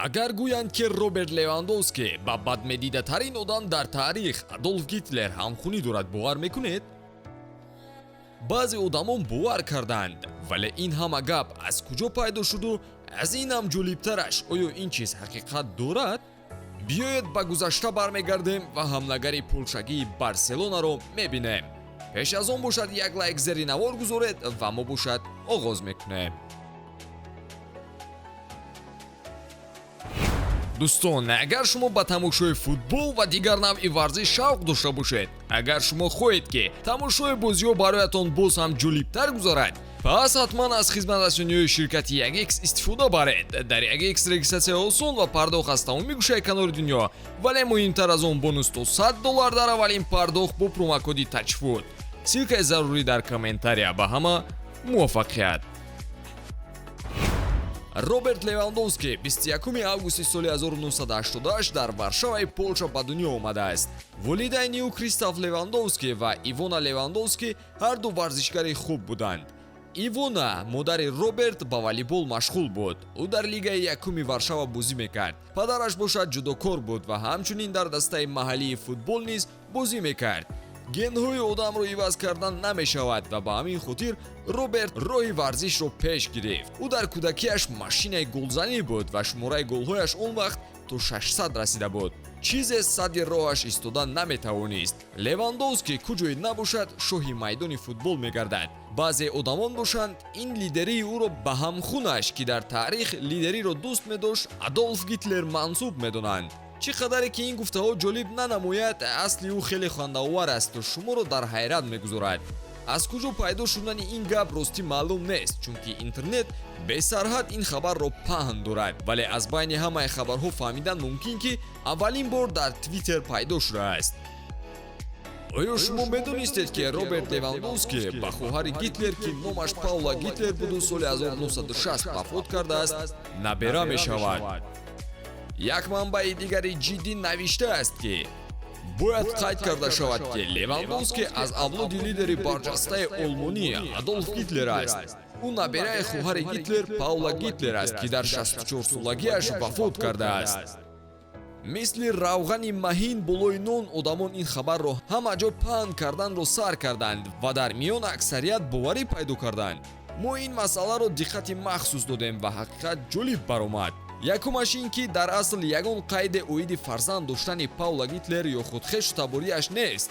агар гӯянд ки Роберт Левандовски ба бадмедидатарин одам дар таърих Адольф Гитлер ҳамхунӣ дорад, бовар мекунед? баъзе одамон бовар карданд, вале ин ҳама гап аз куҷо пайдо шуду? аз инам ҷолибтараш, оё ин чиз ҳақиқат дорад? биёед ба гузашта бармегардем ва ҳамлагари полшагии Барселонаро мебинем. пеш аз он бошад як лайк зери навор гузоред ва мо бошад оғоз мекунем. дӯстон, агар шумо ба тамошои футбол ва дигар навъи варзиш шавқ дошта бошед, агар шумо хоҳед ки тамошои бозиҳо бароятон боз ҳам ҷолибтар гузарад, пас ҳатман аз хизматрасониҳои ширкати 1x истифода баред. дар 1x регистратсия осон ва пардохт аз тамоми гӯшаи канори дунё, вале муҳимтар аз он бонус то $100 дар аввалин пардохт бо промокоди таҷфут. силкаи зарурӣ дар комментария. ба ҳама муваффақият. Роберт Левандовски 21 августи соли 1988 дар Варшаваи Полша ба дунё омадааст. волидайни ӯ Кристоф Левандовски ва Ивона Левандовски ҳарду варзишгари хуб буданд. ивона, модари Роберт, ба волейбол машғул буд. ӯ дар лигаи якуми Варшава бозӣ мекард. падараш бошад ҷудокор буд ва ҳамчунин дар дастаи маҳаллии футбол низ бозӣ мекард. генҳои одамро иваз кардан намешавад ва ба ҳамин хотир Роберт роҳи варзишро пеш гирифт. ӯ дар кӯдакиаш машинаи голзанӣ буд ва шумораи голҳояш он вақт то 600 расида буд. чизе садди роҳаш истодан наметавонист. Левандовски куҷое набошад шоҳи майдони футбол мегардад. баъзе одамон бошанд ин лидерии ӯро ба ҳамхунаш, ки дар таърих лидериро дӯст медошт, Адольф Гитлер мансуб медонанд. чӣ қадаре ки ин гуфтаҳо ҷолиб нанамояд, асли ӯ хеле хандаовар асту шуморо дар ҳайрат мегузорад. аз куҷо пайдо шудани ин гап ростӣ маълум нест, чунки интернет бесарҳад ин хабарро паҳн дорад, вале аз байни ҳамаи хабарҳо фаҳмидан мумкин ки аввалин бор дар Твиттер пайдо шудааст. оё шумо медонистед ки Роберт Левандовски ба хоҳари Гитлер, ки номаш Паула Гитлер буду, соли 1960 вафот кардааст, набера мешавад? як манбаи дигари ҷиддӣ навиштааст ки бояд қайд карда шавад ки Левандовски аз авлоди лидери барҷастаи олмонӣ Адольф Гитлер аст. ӯ набераи хоҳари Гитлер Паула Гитлер аст, ки дар 64-солагиаш вафот кардааст. мисли равғани маҳин болои нон, одамон ин хабарро ҳама ҷо паҳн карданро сар карданд ва дар миён аксарият боварӣ пайдо карданд. мо ин масъаларо диққати махсус додем ва ҳақиқат ҷолиб баромад. якумаш ин ки дар асл ягон қайде оиди фарзанд доштани Паула Гитлер ё худхешу таборияш нест.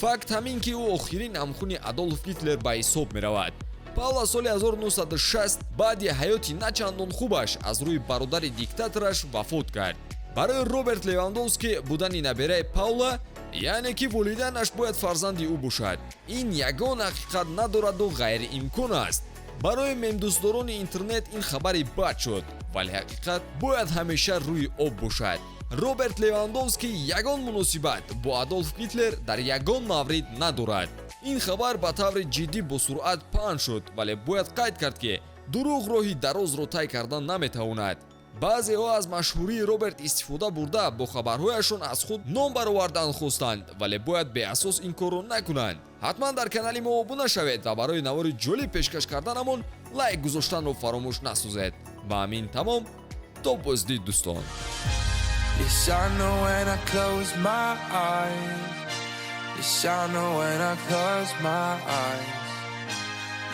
факт ҳамин ки ӯ охирин ҳамхуни Адольф Гитлер ба ҳисоб меравад. Паула соли 1960 баъди ҳаёти начандон хубаш аз рӯи бародари диктатораш вафот кард. барои Роберт Левандовски будани набераи Паула, яъне ки волидайнаш бояд фарзанди ӯ бошад, ин ягон ҳақиқат надораду ғайриимкон аст. барои мемдӯстдорони интернет ин хабари бад шуд, вале ҳақиқат бояд ҳамеша рӯи об бошад. Роберт Левандовски ягон муносибат бо Адольф Гитлер дар ягон маврид надорад. ин хабар ба таври ҷиддӣ бо суръат паҳн шуд, вале бояд қайд кард ки дурӯғ роҳи дарозро тай кардан наметавонад. баъзеҳо аз машҳурии Роберт истифода бурда бо хабарҳояшон аз худ ном баровардан хостанд, вале бояд беасос ин корро накунанд. ҳатман дар канали мо обуна шавед ва барои навори ҷолиб пешкаш карданамон лайк гузоштанро фаромӯш насозед. ба ҳамин тамом, то боздид дӯстон. Yes, I know when I close my eyes. Yes, I know when I close my eyes.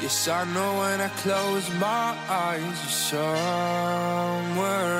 Yes, I know when I close my eyes. You're somewhere